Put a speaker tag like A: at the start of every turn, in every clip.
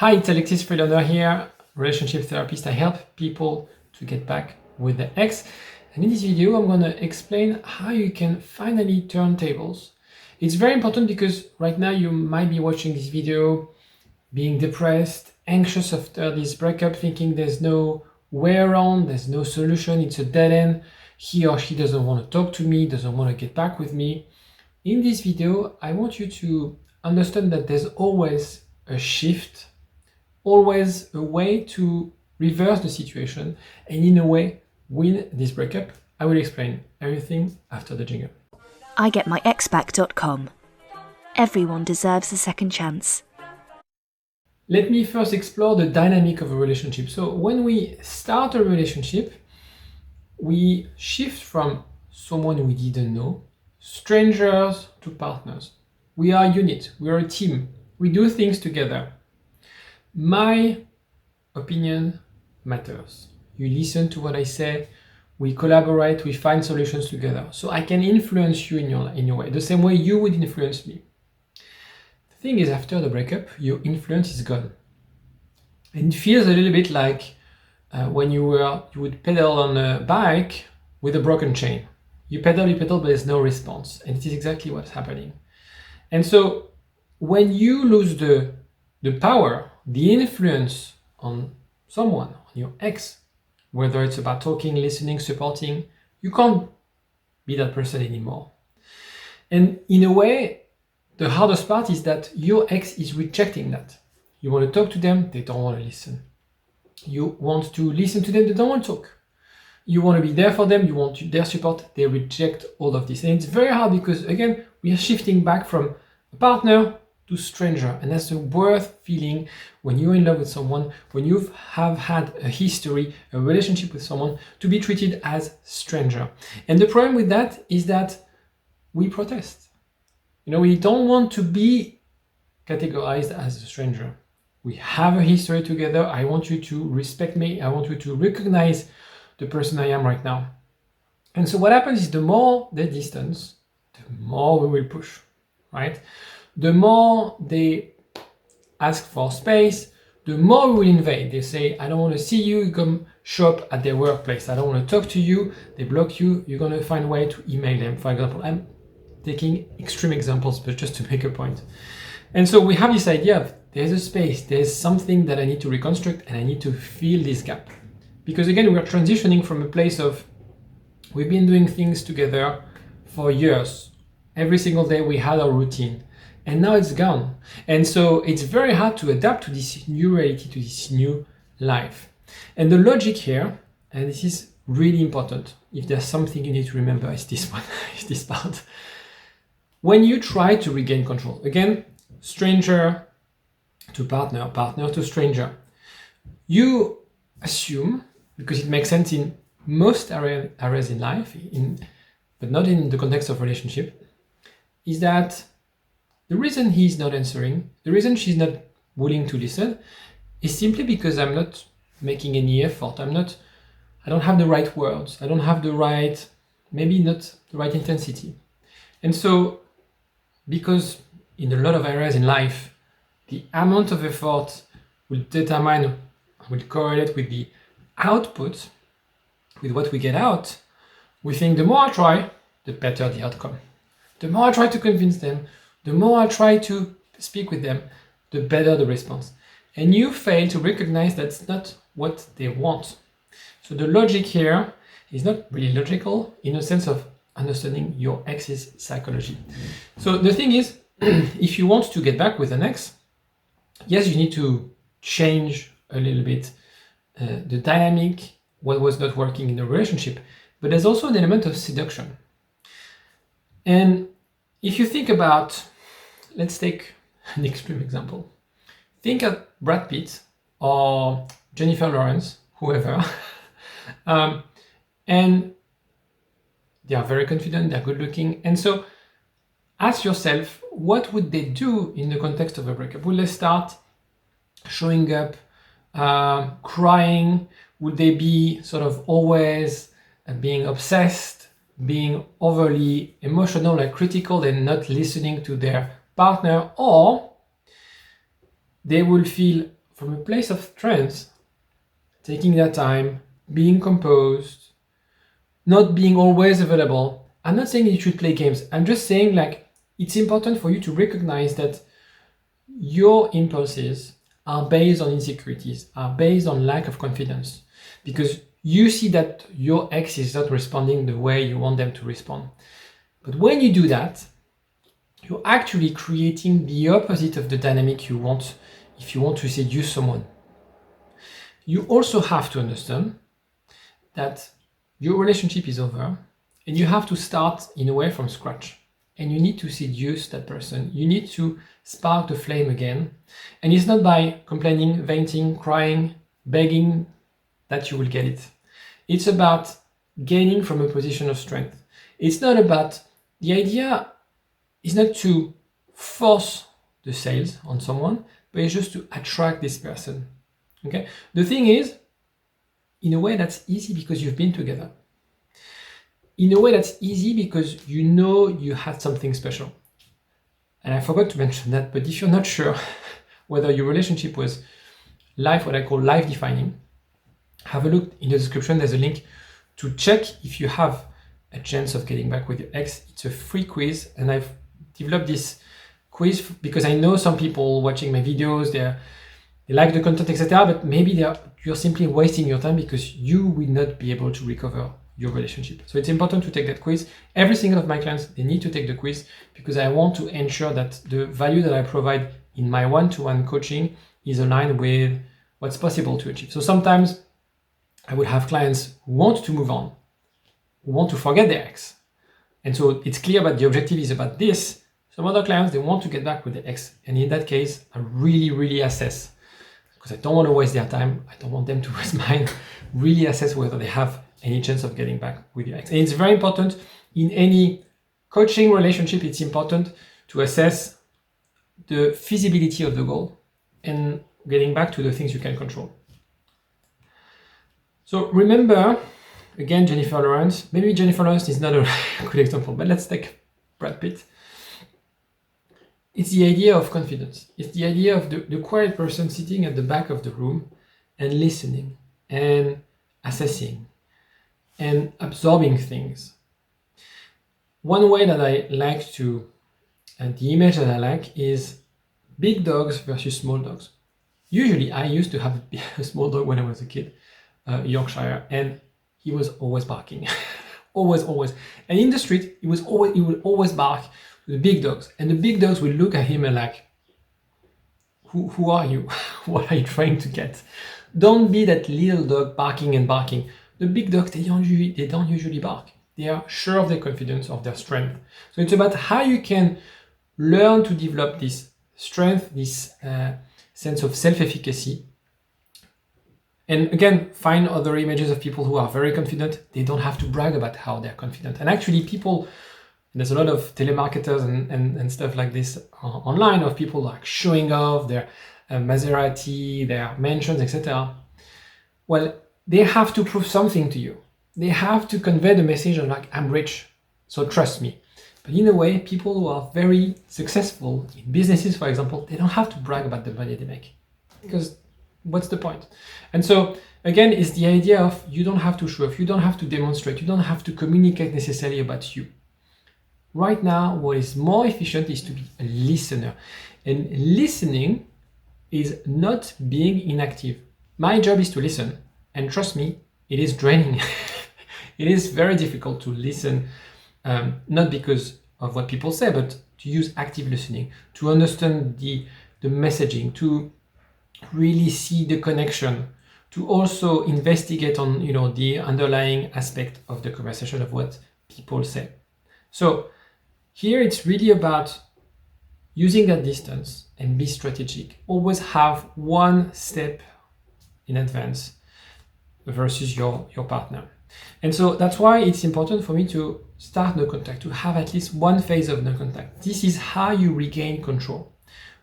A: Hi, it's Alexis Freelander here, relationship therapist. I help people to get back with their ex. And in this video, I'm going to explain how you can finally turn tables. It's very important because right now you might be watching this video being depressed, anxious after this breakup, thinking there's no way around, there's no solution, it's a dead end. He or she doesn't want to talk to me, doesn't want to get back with me. In this video, I want you to understand that there's always a shift, always a way to reverse the situation and in a way win this breakup. I will explain everything after the jingle.
B: IGetMyExBack.com. Everyone deserves a second chance.
A: Let me first explore the dynamic of a relationship. So when we start a relationship, we shift from someone we didn't know, strangers, to partners. We are a unit, we are a team, we do things together. My opinion matters. You listen to what I say, we collaborate, we find solutions together. So I can influence you in your way, the same way you would influence me. The thing is, after the breakup, your influence is gone. And it feels a little bit like when you would pedal on a bike with a broken chain. You pedal, but there's no response. And it is exactly what's happening. And so when you lose the power, the influence on someone, on your ex, whether it's about talking, listening, supporting, you can't be that person anymore. And in a way, the hardest part is that your ex is rejecting that. You want to talk to them, they don't want to listen. You want to listen to them, they don't want to talk. You want to be there for them, you want their support, they reject all of this. And it's very hard because, again, we are shifting back from a partner to stranger. And that's the worst feeling when you're in love with someone, when you have had a history, a relationship with someone, to be treated as stranger. And the problem with that is that we protest. We don't want to be categorized as a stranger. We have a history together. I want you to respect me. I want you to recognize the person I am right now. And so what happens is the more they distance, the more we will push, right? The more they ask for space, the more we will invade. They say, I don't want to see you, you come show up at their workplace. I don't want to talk to you, they block you, you're going to find a way to email them. For example, I'm taking extreme examples, but just to make a point. And so we have this idea of there's a space, there's something that I need to reconstruct and I need to fill this gap. Because again, we're transitioning from a place of we've been doing things together for years. Every single day we had our routine. And now it's gone. And so it's very hard to adapt to this new reality, to this new life. And the logic here, and this is really important, if there's something you need to remember, it's this one, it's this part. When you try to regain control, again, stranger to partner, partner to stranger, you assume, because it makes sense in most areas in life, but not in the context of relationship, is that the reason he's not answering, the reason she's not willing to listen, is simply because I'm not making any effort. I don't have the right words. I don't have maybe not the right intensity. And so, because in a lot of areas in life, the amount of effort will correlate with the output, with what we get out, we think the more I try, the better the outcome. The more I try to convince them, the more I try to speak with them, the better the response. And you fail to recognize that's not what they want. So the logic here is not really logical in a sense of understanding your ex's psychology. So the thing is, if you want to get back with an ex, yes, you need to change a little bit the dynamic, what was not working in the relationship, but there's also an element of seduction. And if you think about, let's take an extreme example. Think of Brad Pitt or Jennifer Lawrence, whoever, and they are very confident, they're good looking. And so ask yourself, what would they do in the context of a breakup? Would they start showing up, crying? Would they be sort of always being obsessed, being overly emotional and critical and not listening to their partner? Or they will feel from a place of strength, taking their time, being composed, not being always available. I'm not saying you should play games. I'm just saying like it's important for you to recognize that your impulses are based on insecurities, are based on lack of confidence, because you see that your ex is not responding the way you want them to respond. But when you do that, you're actually creating the opposite of the dynamic you want if you want to seduce someone. You also have to understand that your relationship is over and you have to start in a way from scratch. And you need to seduce that person. You need to spark the flame again. And it's not by complaining, venting, crying, begging that you will get it. It's about gaining from a position of strength. It's not about, the idea is not to force the sales on someone, but it's just to attract this person. Okay? The thing is, in a way that's easy because you've been together. In a way that's easy because you know you had something special. And I forgot to mention that, but if you're not sure whether your relationship was what I call life defining, have a look in the description. There's a link to check if you have a chance of getting back with your ex. It's a free quiz, and I've developed this quiz because I know some people watching my videos, they like the content, etc., but maybe you're simply wasting your time because you will not be able to recover your relationship. So it's important to take that quiz. Every single of my clients, they need to take the quiz because I want to ensure that the value that I provide in my one-to-one coaching is aligned with what's possible to achieve. So sometimes I would have clients who want to move on, who want to forget their ex. And so it's clear that the objective is about this. Some other clients, they want to get back with their ex. And in that case, I really, really assess, because I don't want to waste their time. I don't want them to waste mine. Really assess whether they have any chance of getting back with your ex. And it's very important in any coaching relationship. It's important to assess the feasibility of the goal and getting back to the things you can control. So remember, again, Jennifer Lawrence. Maybe Jennifer Lawrence is not a good example, but let's take Brad Pitt. It's the idea of confidence. It's the idea of the quiet person sitting at the back of the room and listening and assessing and absorbing things. One way that I like to, and the image that I like is big dogs versus small dogs. Usually I used to have a small dog when I was a kid, Yorkshire, and he was always barking. always. And in the street, he would always bark to the big dogs. And the big dogs would look at him and like, who are you? What are you trying to get? Don't be that little dog barking and barking. The big dogs, they don't usually bark. They are sure of their confidence, of their strength. So it's about how you can learn to develop this strength, this sense of self-efficacy. And again, find other images of people who are very confident. They don't have to brag about how they're confident. And actually people, there's a lot of telemarketers and stuff like this online of people like showing off their Maserati, their mansions, etc. Well, they have to prove something to you. They have to convey the message of like, I'm rich, so trust me. But in a way, people who are very successful in businesses, for example, they don't have to brag about the money they make, because what's the point? And so again, it's the idea of you don't have to show off, you don't have to demonstrate, you don't have to communicate necessarily about you. Right now, what is more efficient is to be a listener. And listening is not being inactive. My job is to listen. And trust me, it is draining. It is very difficult to listen, not because of what people say, but to use active listening, to understand the messaging, to really see the connection, to also investigate on the underlying aspect of the conversation of what people say. So here it's really about using that distance and be strategic. Always have one step in advance versus your partner. And so that's why it's important for me to start no contact, to have at least one phase of no contact. This is how you regain control.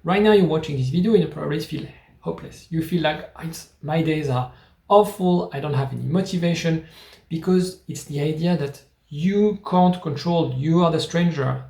A: Right now you're watching this video and you probably feel hopeless. You feel like my days are awful, I don't have any motivation, because it's the idea that you can't control, you are the stranger.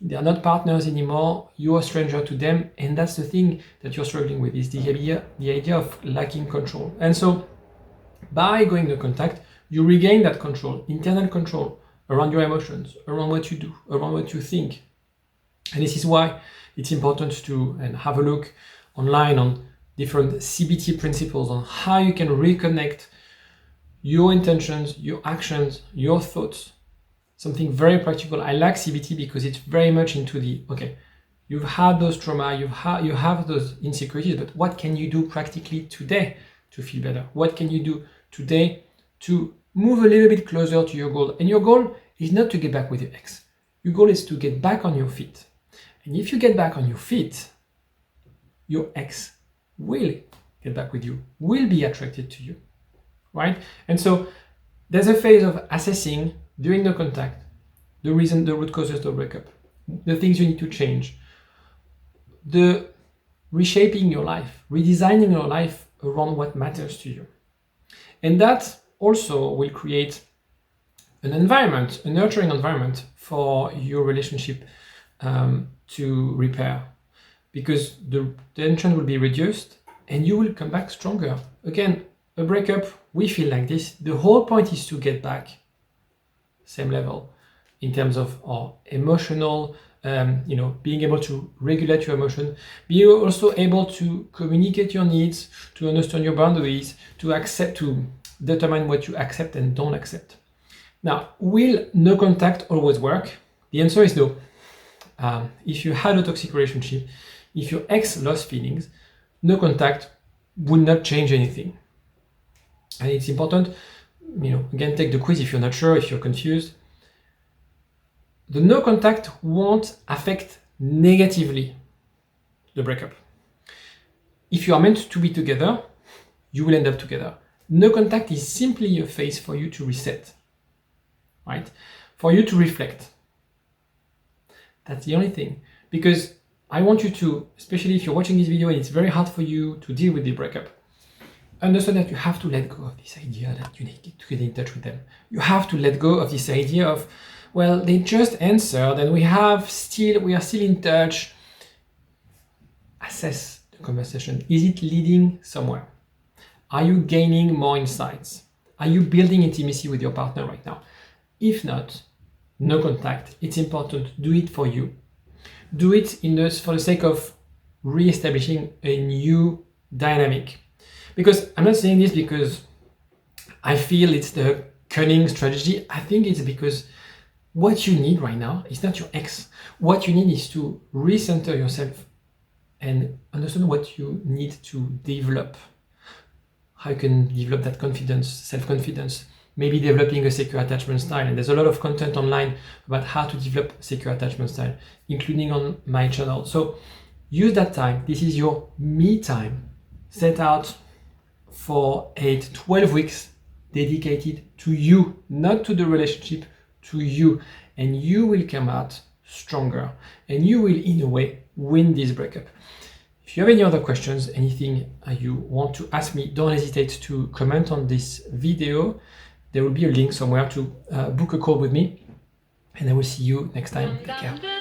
A: They are not partners anymore. You are a stranger to them, and that's the thing that you're struggling with, is the idea of lacking control. And so by going to contact, you regain that control, internal control around your emotions, around what you do, around what you think. And this is why it's important to have a look online on different CBT principles on how you can reconnect your intentions, your actions, your thoughts. Something very practical. I like CBT because it's very much into the, okay, you've had those trauma, you have those insecurities, but what can you do practically today to feel better? What can you do today to move a little bit closer to your goal? And your goal is not to get back with your ex. Your goal is to get back on your feet. And if you get back on your feet, your ex will get back with you, will be attracted to you, right? And so there's a phase of assessing during the contact, the reason, the root causes of the breakup, the things you need to change, the reshaping your life, redesigning your life around what matters to you. And that also will create an environment, a nurturing environment for your relationship to repair, because the tension will be reduced and you will come back stronger. Again, a breakup, we feel like this. The whole point is to get back same level in terms of our emotional, being able to regulate your emotion, being also able to communicate your needs, to understand your boundaries, to accept, to determine what you accept and don't accept. Now, will no contact always work? The answer is no. If you had a toxic relationship, if your ex lost feelings, no contact would not change anything. And it's important, again, take the quiz if you're not sure, if you're confused. The no contact won't affect negatively the breakup. If you are meant to be together, you will end up together. No contact is simply a phase for you to reset, right? For you to reflect. That's the only thing. Because I want you to, especially if you're watching this video and it's very hard for you to deal with the breakup, understand that you have to let go of this idea that you need to get in touch with them. You have to let go of this idea of, well, they just answered and we are still in touch. Assess the conversation. Is it leading somewhere? Are you gaining more insights? Are you building intimacy with your partner right now? If not, no contact. It's important. Do it for you. Do it for the sake of re-establishing a new dynamic. Because I'm not saying this because I feel it's the cunning strategy. I think it's because what you need right now is not your ex. What you need is to recenter yourself and understand what you need to develop. How you can develop that confidence, self-confidence, maybe developing a secure attachment style. And there's a lot of content online about how to develop secure attachment style, including on my channel. So use that time. This is your me time. Set out for 8-12 weeks dedicated to you, not to the relationship, to you. And you will come out stronger. And you will, in a way, win this breakup. If you have any other questions, anything you want to ask me, don't hesitate to comment on this video. There will be a link somewhere to book a call with me. And I will see you next time. Take care.